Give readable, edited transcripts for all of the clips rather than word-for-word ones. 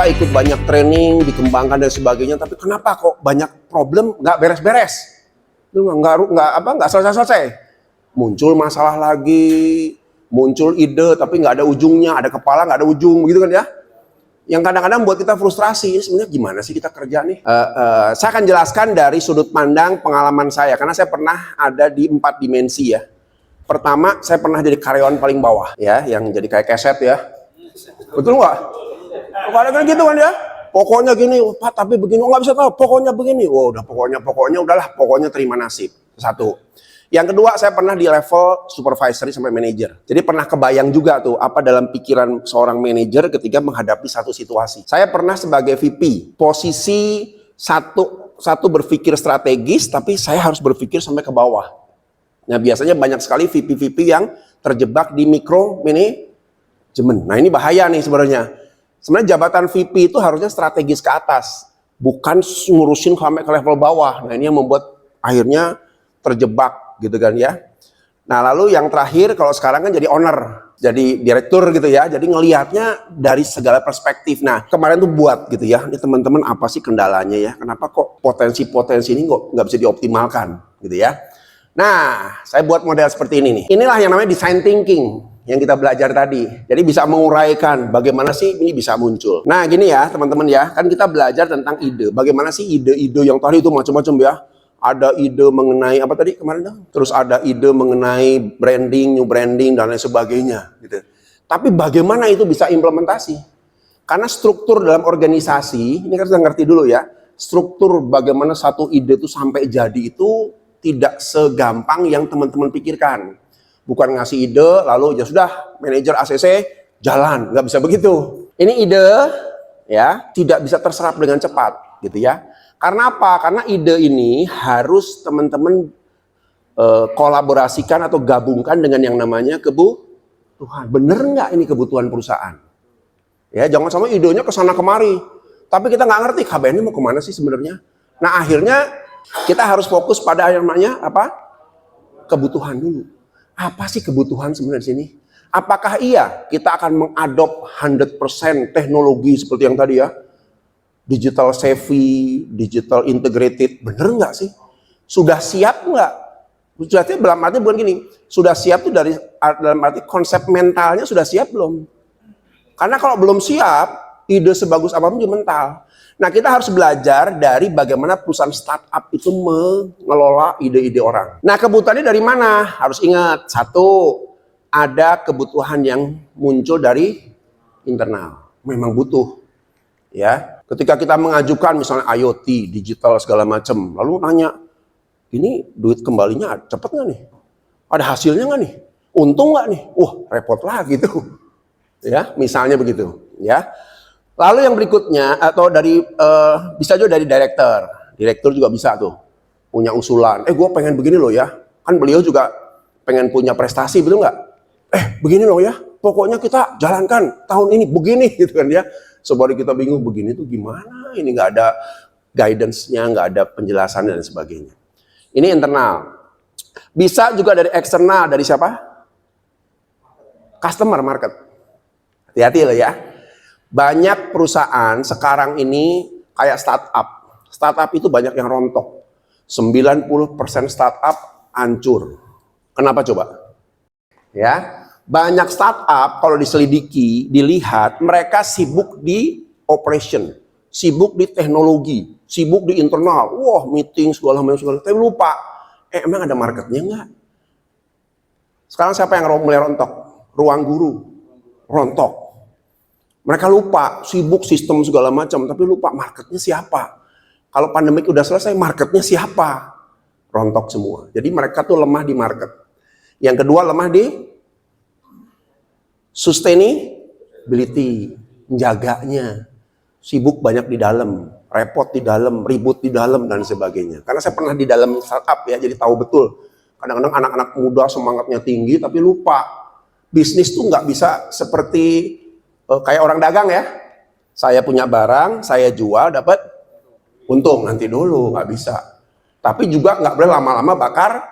Kita ikut banyak training, dikembangkan dan sebagainya, tapi kenapa kok banyak problem nggak beres-beres? Nggak selesai-selesai. Muncul masalah lagi, muncul ide tapi nggak ada ujungnya, ada kepala nggak ada ujung, gitu kan ya? Yang kadang-kadang buat kita frustrasi. Ini sebenarnya gimana sih kita kerja nih? Saya akan jelaskan dari sudut pandang pengalaman saya, karena saya pernah ada di 4 dimensi ya. Pertama, saya pernah jadi karyawan paling bawah ya, yang jadi kayak keset ya. Betul nggak? Kadang-kadang gitu kan ya. Pokoknya gini, Pak, tapi begini, nggak bisa tahu. Pokoknya begini. Wow, udah pokoknya udahlah. Pokoknya terima nasib. Satu. Yang kedua, saya pernah di level supervisory sampai manager. Jadi pernah kebayang juga tuh apa dalam pikiran seorang manajer ketika menghadapi satu situasi. Saya pernah sebagai VP, posisi satu berpikir strategis, tapi saya harus berpikir sampai ke bawah. Nah, biasanya banyak sekali VP-VP yang terjebak di micro management. Nah, ini bahaya nih sebenarnya. Sebenarnya jabatan VP itu harusnya strategis ke atas, bukan ngurusin sampai ke level bawah. Nah, ini yang membuat akhirnya terjebak gitu kan ya. Nah, lalu yang terakhir kalau sekarang kan jadi owner, jadi direktur gitu ya. Jadi ngelihatnya dari segala perspektif. Nah, kemarin tuh buat gitu ya. Ini teman-teman apa sih kendalanya ya? Kenapa kok potensi-potensi ini kok nggak bisa dioptimalkan gitu ya? Nah, saya buat model seperti ini nih. Inilah yang namanya design thinking yang kita belajar tadi. Jadi bisa menguraikan bagaimana sih ini bisa muncul. Nah, gini ya teman-teman ya. Kan kita belajar tentang ide. Bagaimana sih ide-ide yang tadi itu macam-macam ya. Ada ide mengenai apa tadi kemarin dong? Terus ada ide mengenai branding, new branding dan lain sebagainya gitu. Tapi bagaimana itu bisa implementasi? Karena struktur dalam organisasi, ini kan kita ngerti dulu ya. Struktur bagaimana satu ide itu sampai jadi itu tidak segampang yang teman-teman pikirkan. Bukan ngasih ide lalu ya sudah manajer ACC jalan, nggak bisa begitu. Ini ide ya tidak bisa terserap dengan cepat gitu ya. Karena apa? Karena ide ini harus teman-teman kolaborasikan atau gabungkan dengan yang namanya kebutuhan. Bener nggak ini kebutuhan perusahaan? Ya jangan sampai idenya kesana kemari. Tapi kita nggak ngerti KBN ini mau kemana sih sebenarnya. Nah akhirnya kita harus fokus pada yang namanya apa? Kebutuhan dulu. Apa sih kebutuhan sebenarnya di sini? Apakah iya kita akan mengadop 100% teknologi seperti yang tadi ya? Digital savvy, digital integrated, bener nggak sih? Sudah siap nggak? Sudah siap dalam arti bukan gini, sudah siap tuh dalam arti konsep mentalnya sudah siap belum? Karena kalau belum siap, ide sebagus apapun juga mental. Nah, kita harus belajar dari bagaimana perusahaan startup itu mengelola ide-ide orang. Nah, kebutuhannya dari mana? Harus ingat, satu, ada kebutuhan yang muncul dari internal. Memang butuh. Ya, ketika kita mengajukan misalnya IoT, digital segala macam, lalu nanya, ini duit kembalinya cepet nggak nih? Ada hasilnya nggak nih? Untung nggak nih? Repot lagi tuh. Ya, misalnya begitu. Ya. Lalu yang berikutnya atau dari bisa juga dari direktur juga bisa tuh punya usulan. Gue pengen begini loh ya. Kan beliau juga pengen punya prestasi, betul nggak? Begini loh ya. Pokoknya kita jalankan tahun ini begini gitu kan ya. Sebab kita bingung begini tuh gimana? Ini nggak ada guidance-nya, nggak ada penjelasan dan sebagainya. Ini internal. Bisa juga dari eksternal, dari siapa? Customer market. Hati-hati loh ya. Banyak perusahaan sekarang ini kayak startup. Startup itu banyak yang rontok. 90% startup hancur. Kenapa coba? Ya. Banyak startup kalau diselidiki, dilihat, mereka sibuk di operation, sibuk di teknologi, sibuk di internal. Wah, meeting segala macam. Tapi lupa, emang ada marketnya nggak? Sekarang siapa yang mulai rontok? Ruang guru, rontok. Mereka lupa, sibuk sistem segala macam, tapi lupa marketnya siapa. Kalau pandemik udah selesai, marketnya siapa? Rontok semua. Jadi mereka tuh lemah di market. Yang kedua lemah di sustainability, menjaganya. Sibuk banyak di dalam, repot di dalam, ribut di dalam, dan sebagainya. Karena saya pernah di dalam startup ya, jadi tahu betul. Kadang-kadang anak-anak muda semangatnya tinggi, tapi lupa. Bisnis tuh nggak bisa seperti kayak orang dagang ya. Saya punya barang, saya jual, dapat untung nanti dulu, nggak bisa. Tapi juga nggak boleh lama-lama bakar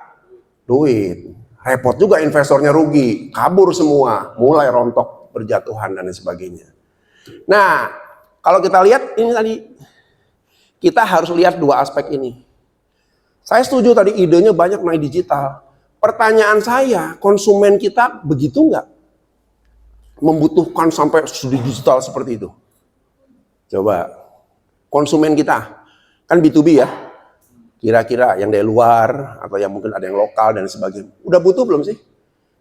duit. Repot juga investornya rugi, kabur semua, mulai rontok, berjatuhan dan sebagainya. Nah, Kalau kita lihat ini tadi, kita harus lihat dua aspek ini. Saya setuju tadi idenya banyak main digital. Pertanyaan saya, konsumen kita begitu nggak? Membutuhkan sampai digital seperti itu? Coba, konsumen kita, kan B2B ya, kira-kira yang dari luar, atau yang mungkin ada yang lokal dan sebagainya. Udah butuh belum sih?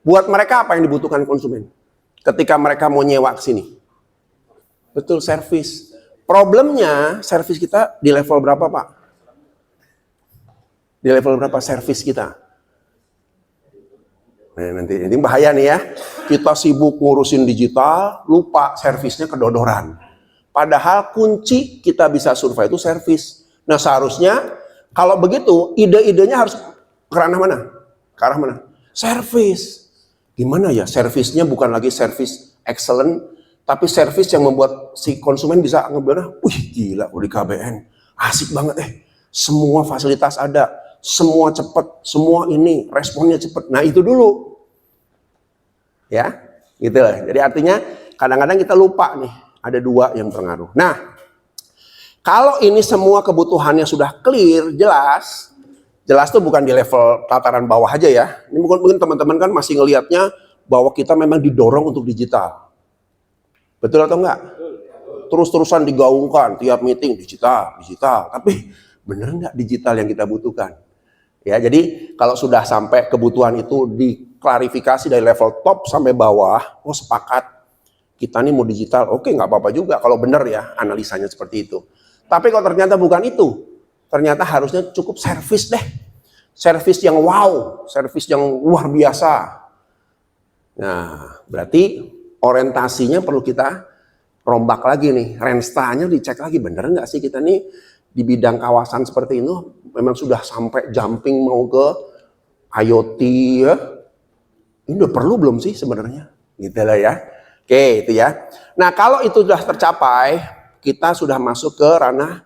Buat mereka apa yang dibutuhkan konsumen? Ketika mereka mau nyewa ke sini. Betul, servis. Problemnya, servis kita di level berapa, Pak? Di level berapa servis kita? Nah, nanti ini bahaya nih ya. Kita sibuk ngurusin digital, lupa servisnya kedodoran. Padahal kunci kita bisa survive itu servis. Nah, seharusnya kalau begitu, ide-idenya harus ke arah mana? Ke arah mana? Servis. Gimana ya? Servisnya bukan lagi servis excellent, tapi servis yang membuat si konsumen bisa ngebilang, wih gila di KBN, asik banget semua fasilitas ada, semua cepat, semua ini responnya cepat. Nah itu dulu, ya, gitu lah. Jadi artinya kadang-kadang kita lupa nih, ada dua yang pengaruh. Nah, kalau ini semua kebutuhannya sudah clear, jelas tuh bukan di level tataran bawah aja ya. Ini mungkin teman-teman kan masih ngelihatnya bahwa kita memang didorong untuk digital. Betul atau enggak? Terus-terusan digaungkan tiap meeting digital. Tapi bener enggak digital yang kita butuhkan? Ya, jadi kalau sudah sampai kebutuhan itu diklarifikasi dari level top sampai bawah, oh sepakat kita nih mau digital, oke nggak apa-apa juga kalau bener ya analisanya seperti itu. Tapi kalau ternyata bukan itu, ternyata harusnya cukup servis deh. Servis yang wow, servis yang luar biasa. Nah, berarti orientasinya perlu kita rombak lagi nih. Renstanya dicek lagi, bener nggak sih kita nih di bidang kawasan seperti ini memang sudah sampai jumping mau ke IoT ya. Ini udah perlu belum sih sebenarnya? Gitu lah ya. Oke, itu ya. Nah, kalau itu sudah tercapai, kita sudah masuk ke ranah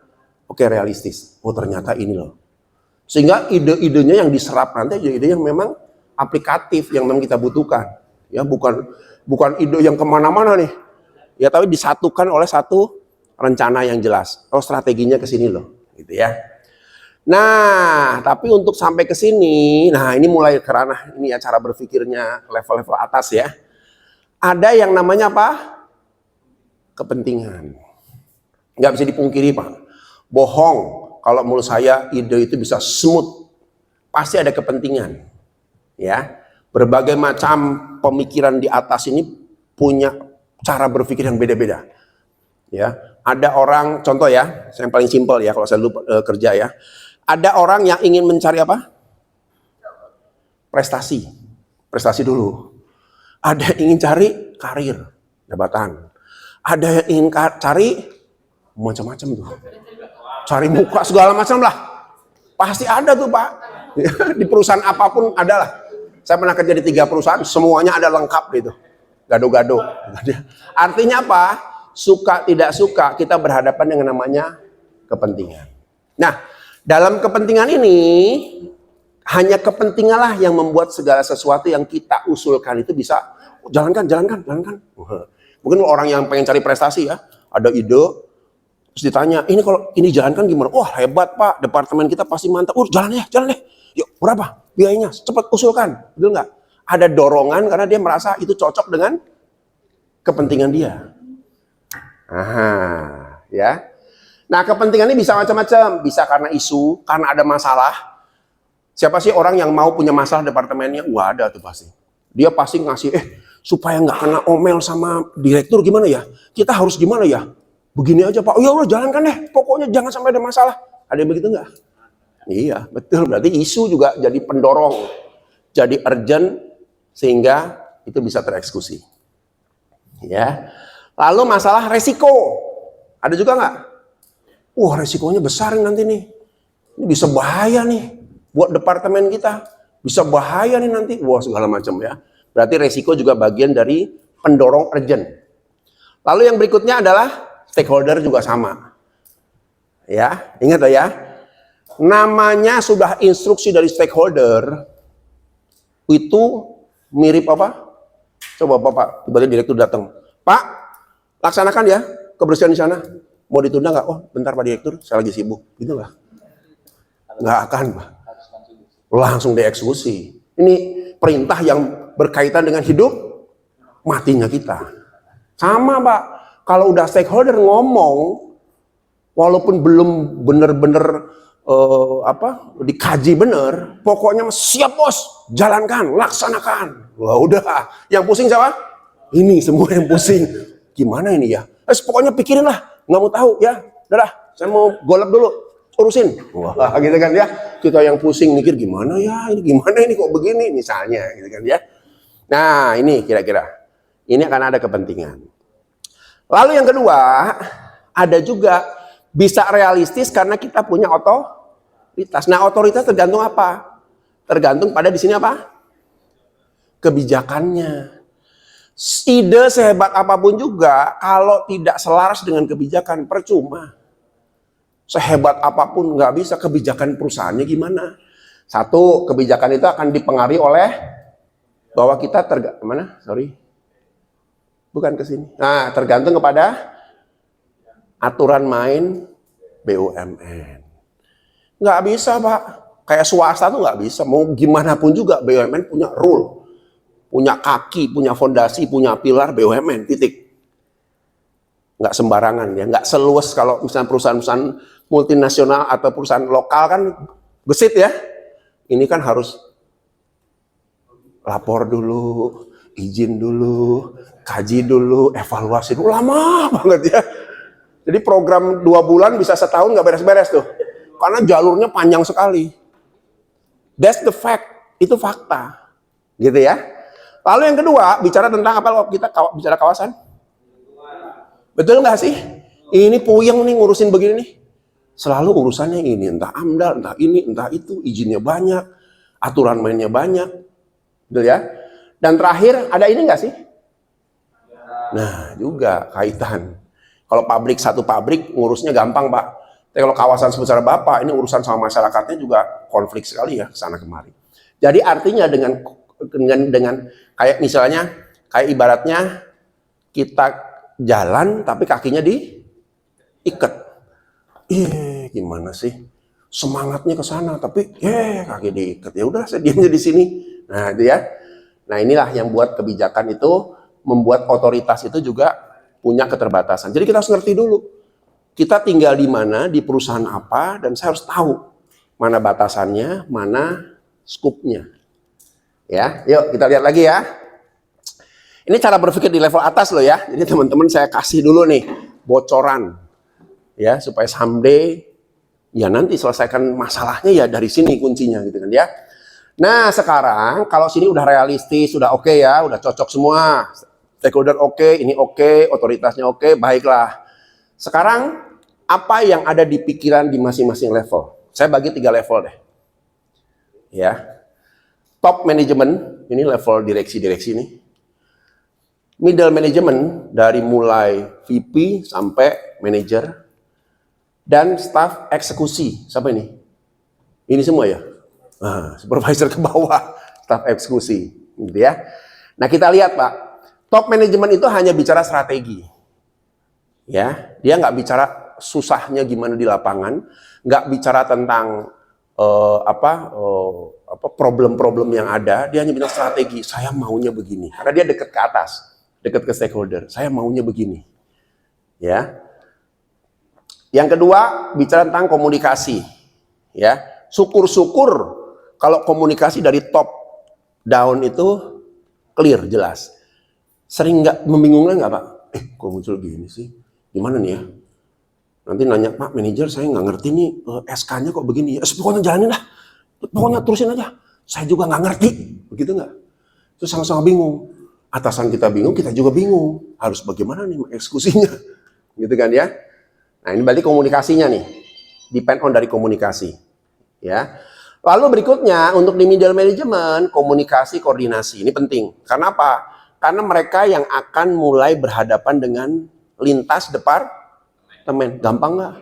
realistis. Oh ternyata ini loh. Sehingga ide-idenya yang diserap nanti ide-ide yang memang aplikatif, yang memang kita butuhkan. Ya bukan ide yang kemana-mana nih. Ya tapi disatukan oleh satu rencana yang jelas. Oh strateginya ke sini loh, gitu ya. Nah tapi untuk sampai ke sini, nah ini mulai ke ranah ini ya cara berpikirnya level-level atas ya. Ada yang namanya apa? Kepentingan. Nggak bisa dipungkiri Pak. Bohong kalau menurut saya ide itu bisa smooth. Pasti ada kepentingan. Ya. Berbagai macam pemikiran di atas ini punya cara berpikir yang beda-beda. Ya. Ada orang, contoh ya, yang paling simpel ya kalau saya dulu kerja ya. Ada orang yang ingin mencari apa? Prestasi. Prestasi dulu. Ada yang ingin cari karir, jabatan. Ada yang ingin cari macam-macam tuh. Cari muka segala macam lah. Pasti ada tuh Pak. Di perusahaan apapun ada lah. Saya pernah kerja di 3 perusahaan, semuanya ada lengkap gitu. Gado-gado. Artinya apa? Suka tidak suka kita berhadapan dengan namanya kepentingan. Nah, dalam kepentingan ini hanya kepentinganlah yang membuat segala sesuatu yang kita usulkan itu bisa jalankan. Mungkin orang yang pengen cari prestasi ya, ada ide, terus ditanya, ini kalau ini jalankan gimana? Wah hebat Pak, departemen kita pasti mantap. Jalan deh. Yuk berapa biayanya? Cepat usulkan, betul nggak? Ada dorongan karena dia merasa itu cocok dengan kepentingan dia. Ya. Nah kepentingannya bisa macam-macam, bisa karena isu, karena ada masalah. Siapa sih orang yang mau punya masalah departemennya? Wah ada tuh pasti. Dia pasti ngasih, supaya nggak kena omel sama direktur gimana ya? Kita harus gimana ya? Begini aja Pak, ya udah jalankan deh. Pokoknya jangan sampai ada masalah. Ada yang begitu nggak? Iya betul. Berarti isu juga jadi pendorong, jadi urgent sehingga itu bisa tereksekusi. Ya. Lalu masalah resiko, ada juga nggak? Wah resikonya besar nanti nih. Ini bisa bahaya nih. Buat departemen kita bisa bahaya nih nanti, wah segala macam ya. Berarti resiko juga bagian dari pendorong urgent. Lalu yang berikutnya adalah stakeholder juga sama. Ya, ingat ya. Namanya sudah instruksi dari stakeholder itu mirip apa? Coba Bapak, tiba-tiba direktur datang. Pak, laksanakan ya. kebersihan di sana? Mau ditunda nggak? Oh, bentar Pak Direktur, saya lagi sibuk. Gitu nggak? Nggak akan, Pak. Langsung dieksekusi. Ini perintah yang berkaitan dengan hidup matinya kita. Sama, Pak. Kalau udah stakeholder ngomong, walaupun belum benar-benar dikaji benar, pokoknya siap bos, jalankan, laksanakan. Wah udah, yang pusing siapa? Ini semua yang pusing. Gimana ini ya? Pokoknya pikirin lah, nggak mau tahu ya. Udah, saya mau golep dulu, urusin. Wah gitu kan ya. Kita yang pusing mikir gimana ya, ini gimana ini kok begini misalnya, gitu kan ya. Nah ini kira-kira, ini akan ada kepentingan. Lalu yang kedua, ada juga bisa realistis karena kita punya otoritas. Nah, otoritas tergantung apa? Tergantung pada di sini apa? Kebijakannya. Ide sehebat apapun juga, kalau tidak selaras dengan kebijakan, percuma. Sehebat apapun nggak bisa, kebijakan perusahaannya gimana? Satu, kebijakan itu akan dipengaruhi oleh bahwa kita bukan ke sini. Nah, tergantung kepada aturan main BUMN. Nggak bisa, Pak. Kayak swasta tuh nggak bisa. Mau gimana pun juga BUMN punya rule. Punya kaki, punya fondasi, punya pilar BUMN, titik. Nggak sembarangan ya. Nggak seluas kalau misalnya perusahaan-perusahaan multinasional atau perusahaan lokal kan gesit ya. Ini kan harus lapor dulu, izin dulu, kaji dulu, evaluasi dulu. Lama banget ya. Jadi program 2 bulan bisa setahun nggak beres-beres tuh. Karena jalurnya panjang sekali. That's the fact. Itu fakta. Gitu ya. Lalu yang kedua, bicara tentang apa kalau kita bicara kawasan? Betul nggak sih? Ini puyeng nih ngurusin begini nih. Selalu urusannya ini. Entah AMDAL, entah ini, entah itu. Izinnya banyak. Aturan mainnya banyak. Betul ya? Dan terakhir, ada ini nggak sih? Nah, juga kaitan. Kalau satu pabrik ngurusnya gampang, Pak. Tapi kalau kawasan sebesar Bapak, ini urusan sama masyarakatnya juga konflik sekali ya, sana kemari. Jadi artinya dengan kayak misalnya, kayak ibaratnya kita jalan tapi kakinya diikat. Gimana sih? Semangatnya ke sana tapi kaki diikat. Ya udah, saya diamnya di sini. Nah, itu ya. Nah, inilah yang buat kebijakan itu membuat otoritas itu juga punya keterbatasan. Jadi kita harus ngerti dulu. Kita tinggal di mana, di perusahaan apa, dan saya harus tahu mana batasannya, mana skupnya. Ya, yuk kita lihat lagi ya. Ini cara berpikir di level atas loh ya. Jadi teman-teman saya kasih dulu nih bocoran. Ya, supaya someday ya nanti selesaikan masalahnya ya dari sini kuncinya gitu kan ya. Nah, sekarang kalau sini udah realistis, sudah oke ya, udah cocok semua. Stakeholder oke, ini oke, otoritasnya oke, baiklah. Sekarang, apa yang ada di pikiran di masing-masing level? Saya bagi 3 level deh. Ya. Top management, ini level direksi-direksi nih. Middle management, dari mulai VP sampai manager. Dan staff eksekusi, siapa ini? Ini semua ya? Nah, supervisor ke bawah, staff eksekusi. Gitu ya. Nah, kita lihat Pak. Top manajemen itu hanya bicara strategi, ya. Dia nggak bicara susahnya gimana di lapangan, nggak bicara tentang problem-problem yang ada. Dia hanya bilang strategi. Saya maunya begini, karena dia dekat ke atas, dekat ke stakeholder. Saya maunya begini, ya. Yang kedua bicara tentang komunikasi, ya. Syukur-syukur kalau komunikasi dari top down itu clear, jelas. Sering nggak membingungkan nggak Pak? Kok muncul gini sih? Gimana nih ya? Nanti nanya Pak manajer, saya nggak ngerti nih SK-nya kok begini ya. Pokoknya jalanin lah, pokoknya terusin aja. Saya juga nggak ngerti, begitu nggak? Terus sama-sama bingung. Atasan kita bingung, kita juga bingung. Harus bagaimana nih eksekusinya? Gitu kan ya? Nah ini berarti komunikasinya nih, depend on dari komunikasi, ya. Lalu berikutnya untuk di middle management komunikasi koordinasi ini penting. Karena apa? Karena mereka yang akan mulai berhadapan dengan lintas departemen. Gampang nggak?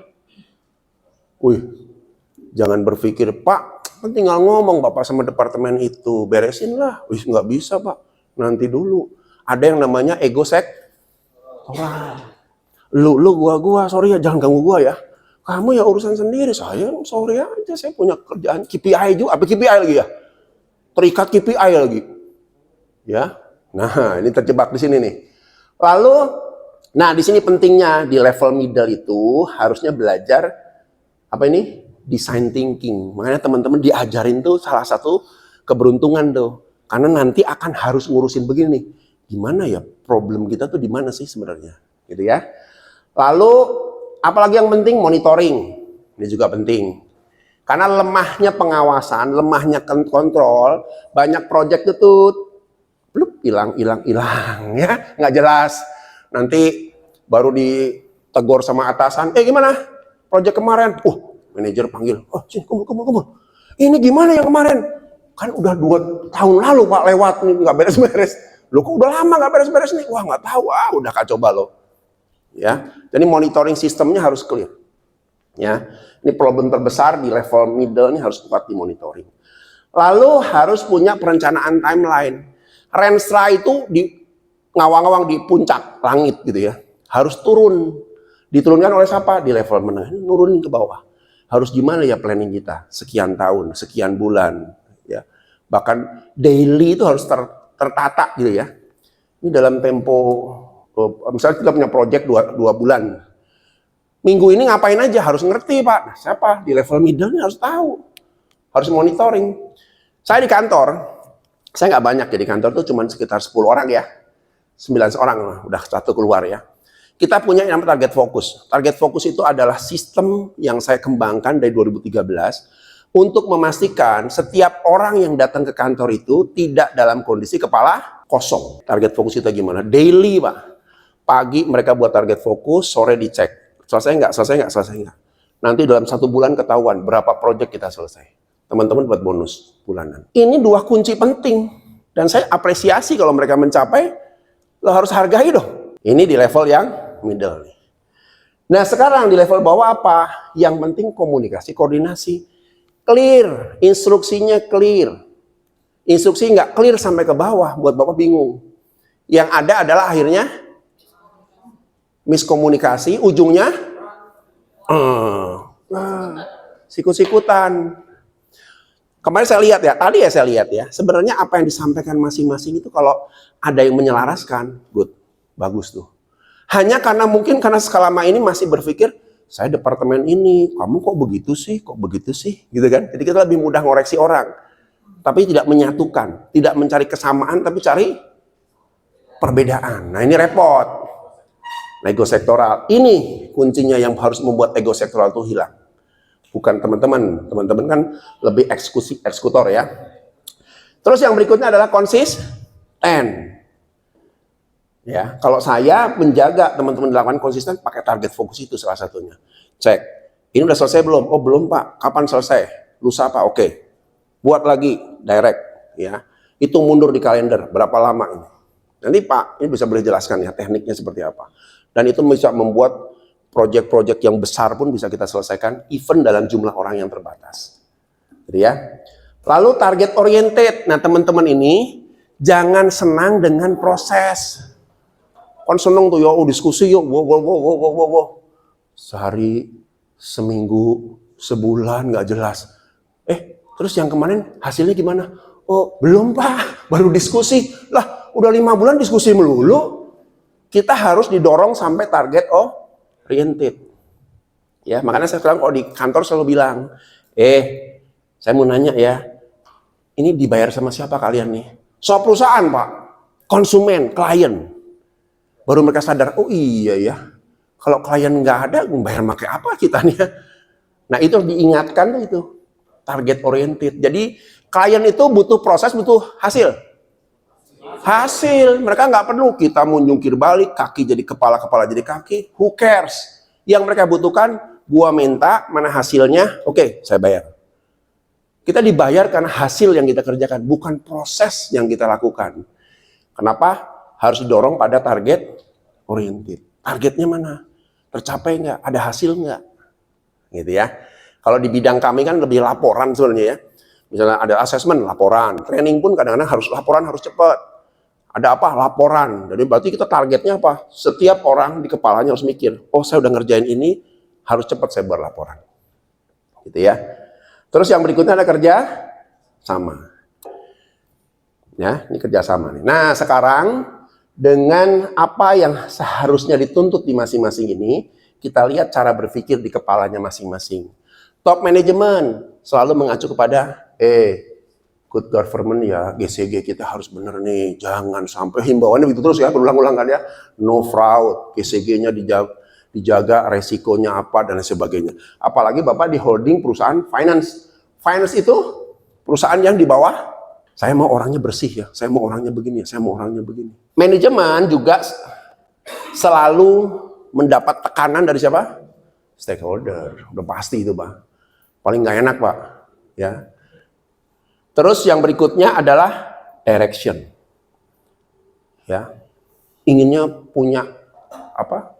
Jangan berpikir, Pak, kan tinggal ngomong Bapak sama departemen itu. Beresin lah. Nggak bisa Pak. Nanti dulu. Ada yang namanya ego sektoral. Gua, sorry ya, jangan ganggu gua ya. Kamu ya urusan sendiri, saya sorry aja, saya punya kerjaan KPI juga, apa KPI lagi ya? Terikat KPI lagi. Ya. Nah, ini terjebak di sini nih. Lalu, nah di sini pentingnya di level middle itu harusnya belajar apa ini? Design thinking. Makanya teman-teman diajarin tuh salah satu keberuntungan tuh. Karena nanti akan harus ngurusin begini nih. Gimana ya problem kita tuh di mana sih sebenarnya? Gitu ya. Lalu apalagi yang penting monitoring. Ini juga penting. Karena lemahnya pengawasan, lemahnya kontrol, banyak project itu blup, hilang ya, nggak jelas. Nanti baru ditegur sama atasan, gimana? Project kemarin, manajer panggil, sini kumpul. Ini gimana yang kemarin? Kan udah 2 tahun lalu Pak lewat nih, nggak beres-beres. Loh kok udah lama nggak beres-beres nih? Wah nggak tahu, udah kacau balau. Ya, jadi monitoring sistemnya harus clear. Ya, ini problem terbesar di level middle ini harus kuat di monitoring. Lalu harus punya perencanaan timeline. Renstra itu di ngawang-ngawang di puncak langit gitu ya. Harus turun. Diturunkan oleh siapa? Di level menengah. Nurunin ke bawah. Harus gimana ya planning kita? Sekian tahun, sekian bulan, ya. Bahkan daily itu harus tertata gitu ya. Ini dalam tempo, misalnya kita punya project 2 bulan. Minggu ini ngapain aja harus ngerti Pak. Nah, siapa? Di level middle ini harus tahu. Harus monitoring. Saya di kantor, saya nggak banyak ya di kantor tuh cuma sekitar 10 orang ya. 9 orang lah, udah 1 keluar ya. Kita punya yang namanya target fokus. Target fokus itu adalah sistem yang saya kembangkan dari 2013 untuk memastikan setiap orang yang datang ke kantor itu tidak dalam kondisi kepala kosong. Target fokus itu gimana? Daily Pak. Pagi mereka buat target fokus, sore dicek. Selesai nggak? Nanti dalam 1 bulan ketahuan berapa proyek kita selesai. Teman-teman buat bonus bulanan. Ini 2 kunci penting. Dan saya apresiasi kalau mereka mencapai, lo harus hargai dong. Ini di level yang middle nih. Nah sekarang di level bawah apa? Yang penting komunikasi, koordinasi. Clear, instruksinya clear. Instruksi nggak clear sampai ke bawah, buat Bapak bingung. Yang ada adalah akhirnya miskomunikasi, ujungnya sikut-sikutan. Kemarin saya lihat ya, tadi saya lihat ya, sebenarnya apa yang disampaikan masing-masing itu kalau ada yang menyelaraskan, good, bagus tuh. Hanya karena mungkin karena selama ini masih berpikir, saya departemen ini, kamu kok begitu sih, gitu kan? Jadi kita lebih mudah ngoreksi orang, tapi tidak menyatukan, tidak mencari kesamaan, tapi cari perbedaan. Nah ini repot. Nah, ego sektoral, ini kuncinya yang harus membuat ego sektoral itu hilang. Bukan teman-teman kan lebih eksekutor ya. Terus yang berikutnya adalah konsisten. Ya, kalau saya menjaga teman-teman dilakukan konsisten pakai target fokus itu salah satunya. Cek, ini udah selesai belum? Oh belum Pak, kapan selesai? Lusa Pak, oke. Buat lagi, direct. Ya, itu mundur di kalender, berapa lama ini? Nanti Pak, ini bisa boleh jelaskan ya tekniknya seperti apa. Dan itu bisa membuat proyek-proyek yang besar pun bisa kita selesaikan, even dalam jumlah orang yang terbatas. Jadi ya. Lalu target oriented. Nah teman-teman ini jangan senang dengan proses. Kan seneng tuh ya, diskusi yuk, wow. Sehari, seminggu, sebulan nggak jelas. Terus yang kemarin hasilnya gimana? Oh belum Pak, baru diskusi. Lah udah 5 bulan diskusi melulu. Kita harus didorong sampai target oriented. Ya makanya saya sekarang kalau di kantor selalu bilang, saya mau nanya ya, ini dibayar sama siapa kalian nih? Soal perusahaan Pak, konsumen, klien. Baru mereka sadar, oh iya ya, kalau klien nggak ada, bayar pakai apa kita nih ya? Nah itu diingatkan tuh itu, target oriented. Jadi klien itu butuh proses, butuh hasil. Mereka nggak perlu kita mau jungkir balik, kaki jadi kepala jadi kaki, who cares? Yang mereka butuhkan, gua minta, mana hasilnya, oke, saya bayar. Kita dibayar karena hasil yang kita kerjakan, bukan proses yang kita lakukan. Kenapa? Harus didorong pada target oriented. Targetnya mana? Tercapai nggak? Ada hasil nggak? Gitu ya. Kalau di bidang kami kan lebih laporan sebenarnya ya. Misalnya ada assessment, laporan. Training pun kadang-kadang harus laporan, harus cepat. Ada apa? Laporan. Jadi berarti kita targetnya apa? Setiap orang di kepalanya harus mikir, oh saya udah ngerjain ini, harus cepat saya berlaporan. Gitu ya. Terus yang berikutnya ada kerja sama. Ya, ini kerja sama nih. Nah, sekarang dengan apa yang seharusnya dituntut di masing-masing ini, kita lihat cara berpikir di kepalanya masing-masing. Top management selalu mengacu kepada good government ya, GCG kita harus bener nih, jangan sampai himbauannya begitu terus ya, berulang-ulang kan ya, no fraud, GCG-nya dijaga, resikonya apa dan sebagainya. Apalagi Bapak di holding perusahaan finance itu perusahaan yang di bawah, saya mau orangnya bersih ya, saya mau orangnya begini, saya mau orangnya begini. Manajemen juga selalu mendapat tekanan dari siapa? Stakeholder, udah pasti itu Pak, paling nggak enak Pak, ya. Terus yang berikutnya adalah direction. Ya. Inginnya punya apa?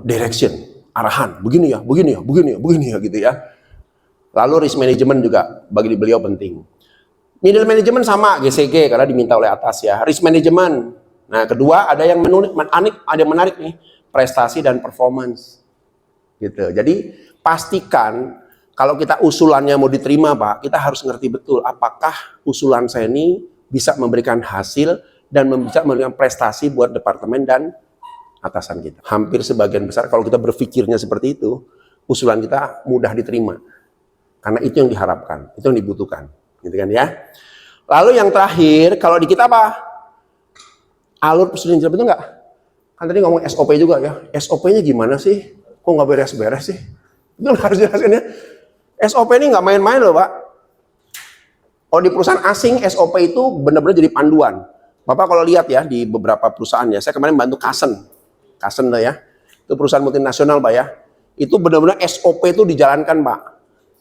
Direction, arahan. Begini ya, begini ya, begini ya, begini ya gitu ya. Lalu risk management juga bagi beliau penting. Middle management sama GCG karena diminta oleh atas ya. Risk management. Nah, kedua ada yang menarik nih, prestasi dan performance. Gitu. Jadi pastikan kalau kita usulannya mau diterima Pak, kita harus ngerti betul apakah usulan saya ini bisa memberikan hasil dan bisa memberikan prestasi buat departemen dan atasan kita. Hampir sebagian besar kalau kita berpikirnya seperti itu, usulan kita mudah diterima. Karena itu yang diharapkan, itu yang dibutuhkan. Gitu kan ya. Lalu yang terakhir, kalau di kita apa? Alur prosedur betul nggak? Kan tadi ngomong SOP juga ya. SOP-nya gimana sih? Kok nggak beres-beres sih? Itu harus jelasin ya. SOP ini nggak main-main loh Pak. Oh di perusahaan asing SOP itu benar-benar jadi panduan. Bapak kalau lihat ya di beberapa perusahaan ya, saya kemarin bantu Kasen lah ya, itu perusahaan multinasional Pak ya, itu benar-benar SOP itu dijalankan Pak.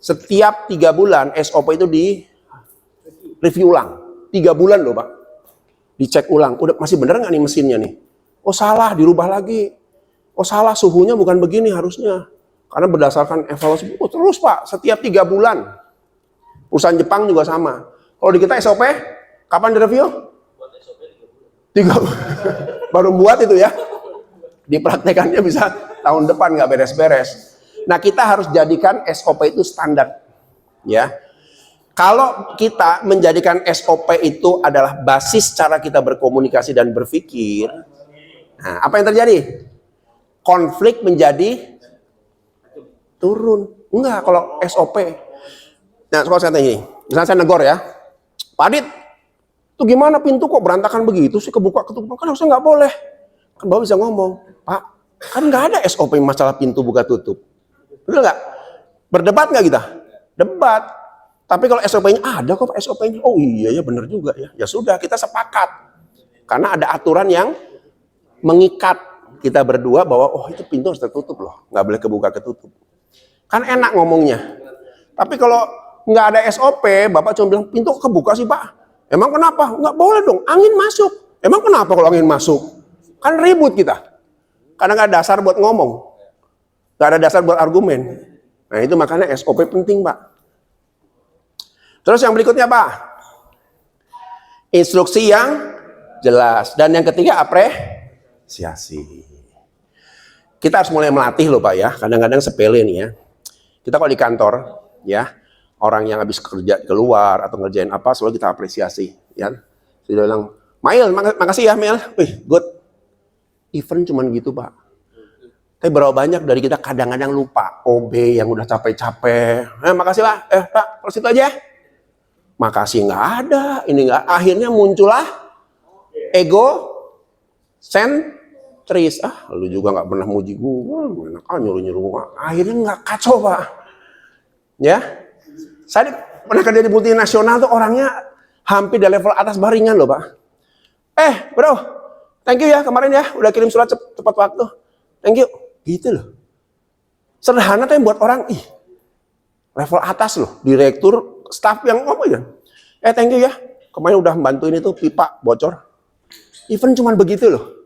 Setiap 3 bulan SOP itu di review ulang, 3 bulan loh Pak, dicek ulang, udah masih bener nggak nih mesinnya nih? Oh salah, dirubah lagi. Oh salah, suhunya bukan begini harusnya. Karena berdasarkan evaluasi, terus Pak, setiap 3 bulan. Perusahaan Jepang juga sama. Kalau di kita SOP, kapan direview? 3 bulan. Baru buat itu ya. Dipraktekannya bisa tahun depan nggak beres-beres. Nah kita harus jadikan SOP itu standar. Ya. Kalau kita menjadikan SOP itu adalah basis cara kita berkomunikasi dan berpikir, nah apa yang terjadi? Konflik menjadi turun. Enggak, kalau SOP. Nah, kalau saya tanya ini, misalnya saya negor ya, Pak Adit, itu gimana pintu kok berantakan begitu sih, kebuka ketutup? Kan harusnya nggak boleh. Kan Bapak bisa ngomong, Pak, kan nggak ada SOP masalah pintu buka tutup. Betul nggak? Berdebat nggak kita? Debat. Tapi kalau SOP-nya ada kok SOP-nya. Oh iya ya benar juga ya. Ya sudah kita sepakat. Karena ada aturan yang mengikat kita berdua bahwa oh itu pintu harus tertutup loh, nggak boleh kebuka ketutup. Kan enak ngomongnya. Tapi kalau nggak ada SOP, Bapak cuma bilang, pintu kebuka sih Pak. Emang kenapa? Nggak boleh dong, angin masuk. Emang kenapa kalau angin masuk? Kan ribut kita. Karena nggak ada dasar buat ngomong. Nggak ada dasar buat argumen. Nah itu makanya SOP penting Pak. Terus yang berikutnya Pak. Instruksi yang jelas. Dan yang ketiga apresiasi. Kita harus mulai melatih loh Pak ya. Kadang-kadang sepele nih ya. Kita kalau di kantor, ya orang yang habis kerja keluar atau ngerjain apa, selalu kita apresiasi, ya. Sudah bilang, Mail, makasih ya Mail, wih good. Event cuman gitu Pak. Tapi berapa banyak dari kita kadang-kadang lupa, OB yang udah capek-capek, makasih Pak, Pak, terus itu aja. Makasih nggak ada, ini nggak. Akhirnya muncullah ego, sentris. Lu juga nggak pernah muji gua, enak aja nyuruh-nyuruh gua. Akhirnya nggak kacau Pak. Ya, saya pernah kerja di multinasional tuh orangnya hampir di level atas baringan loh Pak. Bro, thank you ya kemarin ya, udah kirim surat tepat waktu. Thank you, gitu loh. Sederhana tapi buat orang, level atas loh, direktur, staff yang ngomong ya. Thank you ya, kemarin udah membantuin itu pipa bocor. Even cuman begitu loh.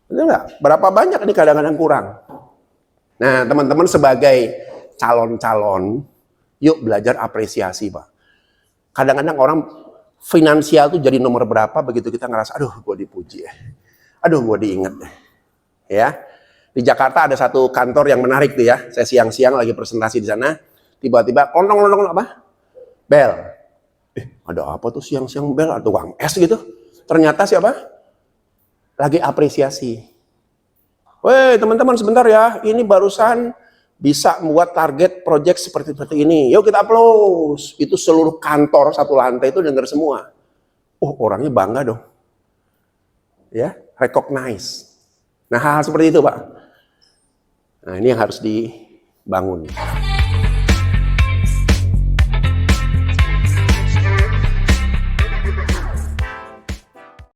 Betul nggak? Berapa banyak ini kadang-kadang kurang. Nah teman-teman sebagai calon-calon, yuk belajar apresiasi Pak. Kadang-kadang orang finansial tuh jadi nomor berapa, begitu kita ngerasa, aduh gue dipuji ya, aduh gue diinget deh. Ya, di Jakarta ada satu kantor yang menarik tuh ya, saya siang-siang lagi presentasi di sana, tiba-tiba lontong apa? Bel. Ada apa tuh siang-siang bel, atau tukang es gitu. Ternyata siapa? Lagi apresiasi. Weh teman-teman sebentar ya, ini barusan bisa membuat target project seperti ini. Yuk kita aplaus. Itu seluruh kantor satu lantai itu dengar semua. Oh orangnya bangga dong. Ya, recognize. Nah hal-hal seperti itu Pak. Nah ini yang harus dibangun.